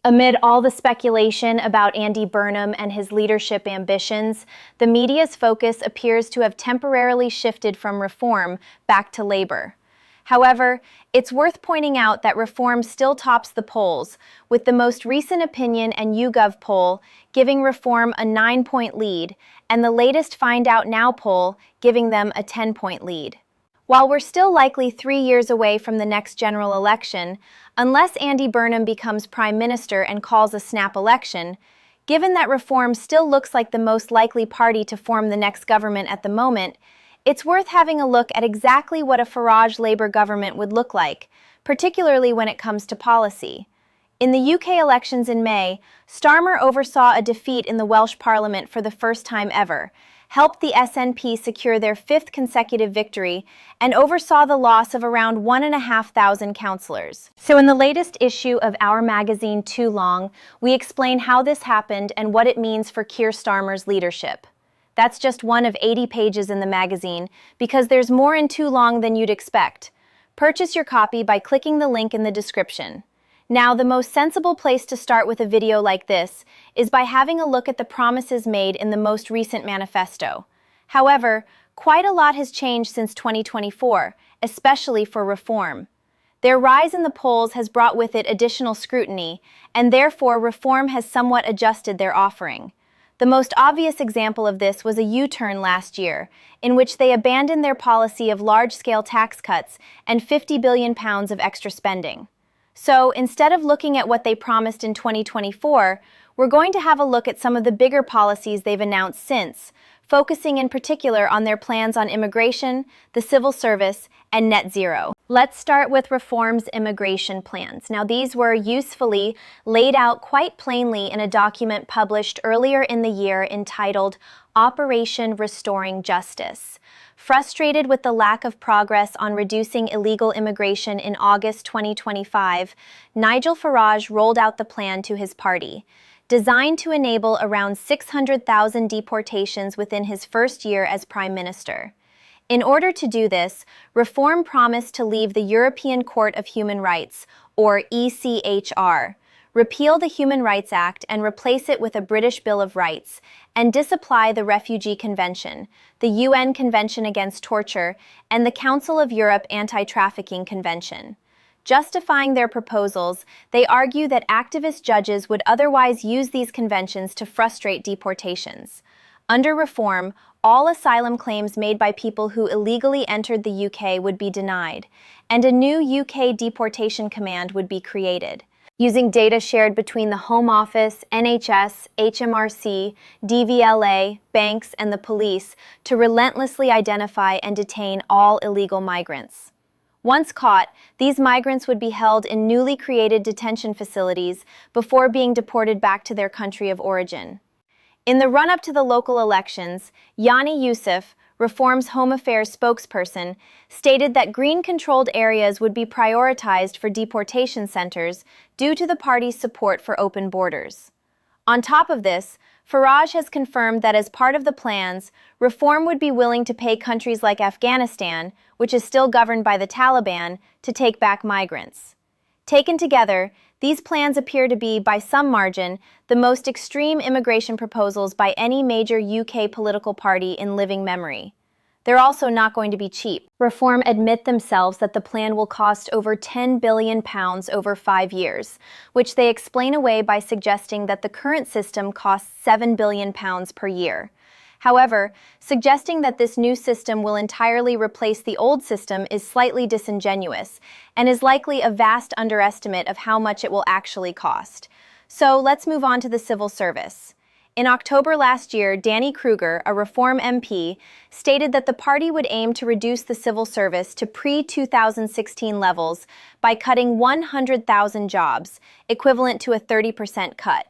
Amid all the speculation about Andy Burnham and his leadership ambitions, the media's focus appears to have temporarily shifted from reform back to labor. However, it's worth pointing out that reform still tops the polls, with the most recent Opinion and YouGov poll giving reform a 9-point lead, and the latest Find Out Now poll giving them a 10-point lead. While we're still likely 3 years away from the next general election, unless Andy Burnham becomes Prime Minister and calls a snap election, given that Reform still looks like the most likely party to form the next government at the moment, it's worth having a look at exactly what a Farage Labour government would look like, particularly when it comes to policy. In the UK elections in May, Starmer oversaw a defeat in the Welsh Parliament for the first time ever, helped the SNP secure their 5th consecutive victory, and oversaw the loss of around 1,500 councillors. So in the latest issue of our magazine, Too Long, we explain how this happened and what it means for Keir Starmer's leadership. That's just one of 80 pages in the magazine, because there's more in Too Long than you'd expect. Purchase your copy by clicking the link in the description. Now, the most sensible place to start with a video like this is by having a look at the promises made in the most recent manifesto. However, quite a lot has changed since 2024, especially for reform. Their rise in the polls has brought with it additional scrutiny, and therefore reform has somewhat adjusted their offering. The most obvious example of this was a U-turn last year, in which they abandoned their policy of large-scale tax cuts and £50 billion of extra spending. So, instead of looking at what they promised in 2024, we're going to have a look at some of the bigger policies they've announced since, focusing in particular on their plans on immigration, the civil service, and net zero. Let's start with Reform's immigration plans. Now, these were usefully laid out quite plainly in a document published earlier in the year entitled Operation Restoring Justice. Frustrated with the lack of progress on reducing illegal immigration in August 2025, Nigel Farage rolled out the plan to his party. Designed to enable around 600,000 deportations within his first year as Prime Minister. In order to do this, Reform promised to leave the European Court of Human Rights, or ECHR, repeal the Human Rights Act and replace it with a British Bill of Rights, and disapply the Refugee Convention, the UN Convention Against Torture, and the Council of Europe Anti-Trafficking Convention. Justifying their proposals, they argue that activist judges would otherwise use these conventions to frustrate deportations. Under Reform, all asylum claims made by people who illegally entered the UK would be denied, and a new UK deportation command would be created. Using data shared between the Home Office, NHS, HMRC, DVLA, banks, and the police to relentlessly identify and detain all illegal migrants. Once caught, these migrants would be held in newly created detention facilities before being deported back to their country of origin. In the run-up to the local elections, Yani Youssef, Reform's Home Affairs spokesperson, stated that green-controlled areas would be prioritized for deportation centers due to the party's support for open borders. On top of this, Farage has confirmed that as part of the plans, Reform would be willing to pay countries like Afghanistan, which is still governed by the Taliban, to take back migrants. Taken together, these plans appear to be, by some margin, the most extreme immigration proposals by any major UK political party in living memory. They're also not going to be cheap. Reform admit themselves that the plan will cost over £10 billion over 5 years, which they explain away by suggesting that the current system costs £7 billion per year. However, suggesting that this new system will entirely replace the old system is slightly disingenuous and is likely a vast underestimate of how much it will actually cost. So let's move on to the civil service. In October last year, Danny Kruger, a Reform MP, stated that the party would aim to reduce the civil service to pre-2016 levels by cutting 100,000 jobs, equivalent to a 30% cut.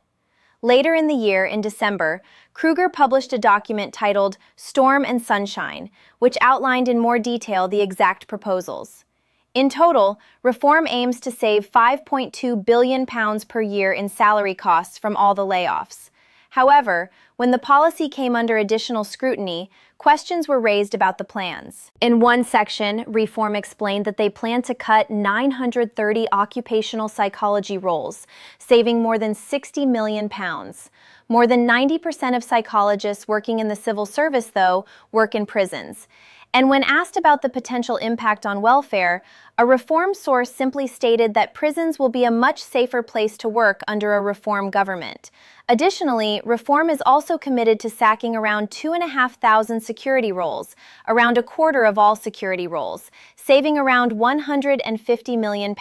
Later in the year, in December, Kruger published a document titled Storm and Sunshine, which outlined in more detail the exact proposals. In total, Reform aims to save £5.2 billion per year in salary costs from all the layoffs. However, when the policy came under additional scrutiny, questions were raised about the plans. In one section, Reform explained that they plan to cut 930 occupational psychology roles, saving more than £60 million. More than 90% of psychologists working in the civil service, though, work in prisons. And when asked about the potential impact on welfare, a Reform source simply stated that prisons will be a much safer place to work under a Reform government. Additionally, Reform is also committed to sacking around 2,500 security roles, around a quarter of all security roles, saving around £150 million.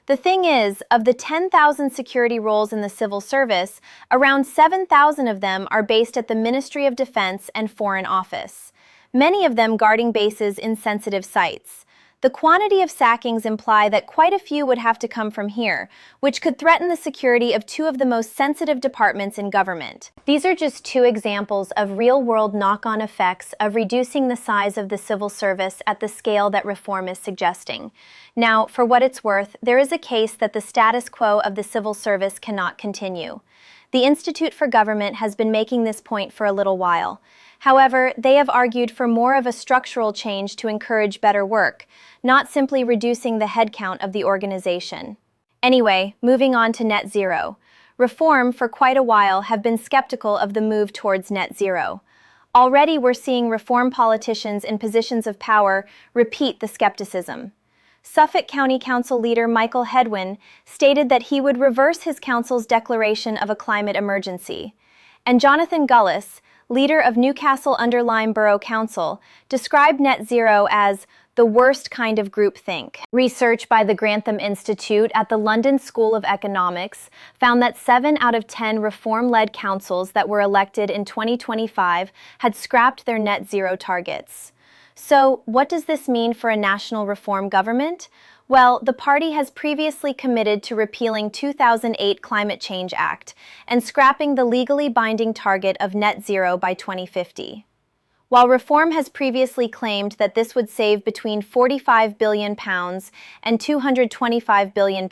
The thing is, of the 10,000 security roles in the civil service, around 7,000 of them are based at the Ministry of Defense and Foreign Office, many of them guarding bases in sensitive sites. The quantity of sackings imply that quite a few would have to come from here, which could threaten the security of two of the most sensitive departments in government. These are just two examples of real-world knock-on effects of reducing the size of the civil service at the scale that Reform is suggesting. Now, for what it's worth, there is a case that the status quo of the civil service cannot continue. The Institute for Government has been making this point for a little while. However, they have argued for more of a structural change to encourage better work, not simply reducing the headcount of the organization. Anyway, moving on to net zero. Reform, for quite a while, have been skeptical of the move towards net zero. Already we're seeing Reform politicians in positions of power repeat the skepticism. Suffolk County Council leader Michael Hedwin stated that he would reverse his council's declaration of a climate emergency. And Jonathan Gullis, leader of Newcastle-under-Lyme Borough Council, described net zero as the worst kind of groupthink. Research by the Grantham Institute at the London School of Economics found that 7 out of 10 Reform-led councils that were elected in 2025 had scrapped their net zero targets. So, what does this mean for a national Reform government? Well, the party has previously committed to repealing 2008 Climate Change Act and scrapping the legally binding target of net zero by 2050. While Reform has previously claimed that this would save between £45 billion and £225 billion,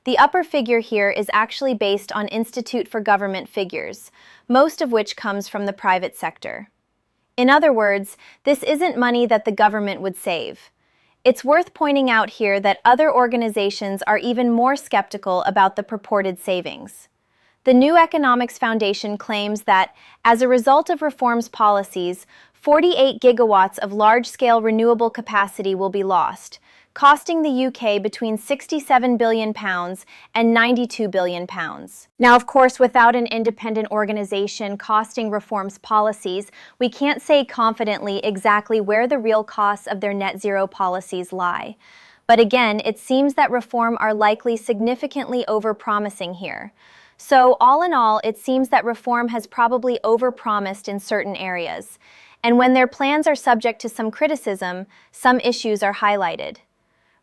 the upper figure here is actually based on Institute for Government figures, most of which comes from the private sector. In other words, this isn't money that the government would save. It's worth pointing out here that other organizations are even more skeptical about the purported savings. The New Economics Foundation claims that, as a result of Reform's policies, 48 gigawatts of large-scale renewable capacity will be lost, costing the UK between £67 billion and £92 billion. Now, of course, without an independent organization costing Reform's policies, we can't say confidently exactly where the real costs of their net zero policies lie. But again, it seems that Reform are likely significantly overpromising here. So, all in all, it seems that Reform has probably overpromised in certain areas. And when their plans are subject to some criticism, some issues are highlighted.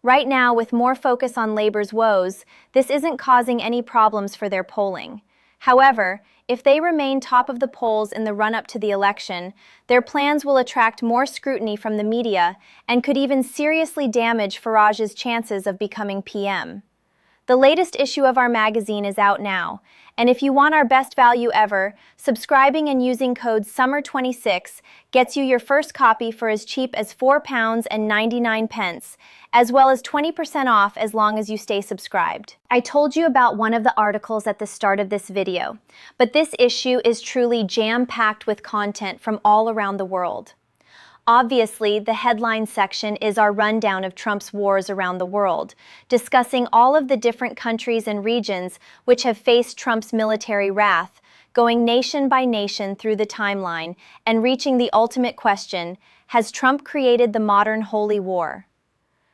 Right now, with more focus on Labour's woes, this isn't causing any problems for their polling. However, if they remain top of the polls in the run-up to the election, their plans will attract more scrutiny from the media and could even seriously damage Farage's chances of becoming PM. The latest issue of our magazine is out now, and if you want our best value ever, subscribing and using code SUMMER26 gets you your first copy for as cheap as £4.99, as well as 20% off as long as you stay subscribed. I told you about one of the articles at the start of this video, but this issue is truly jam-packed with content from all around the world. Obviously, the headline section is our rundown of Trump's wars around the world, discussing all of the different countries and regions which have faced Trump's military wrath, going nation by nation through the timeline, and reaching the ultimate question, has Trump created the modern holy war?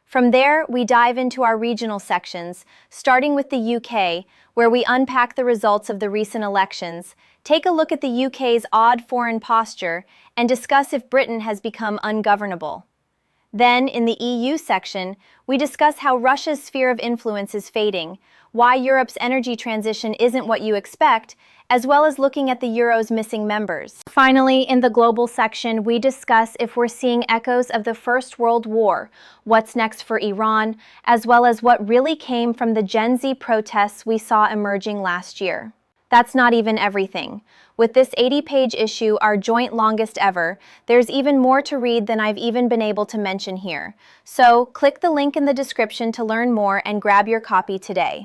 From there, we dive into our regional sections, starting with the UK, where we unpack the results of the recent elections, take a look at the UK's odd foreign posture, and discuss if Britain has become ungovernable. Then, in the EU section, we discuss how Russia's sphere of influence is fading, why Europe's energy transition isn't what you expect, as well as looking at the Euro's missing members. Finally, in the global section, we discuss if we're seeing echoes of the First World War, what's next for Iran, as well as what really came from the Gen Z protests we saw emerging last year. That's not even everything. With this 80-page issue, our joint longest ever, there's even more to read than I've even been able to mention here. So, click the link in the description to learn more and grab your copy today.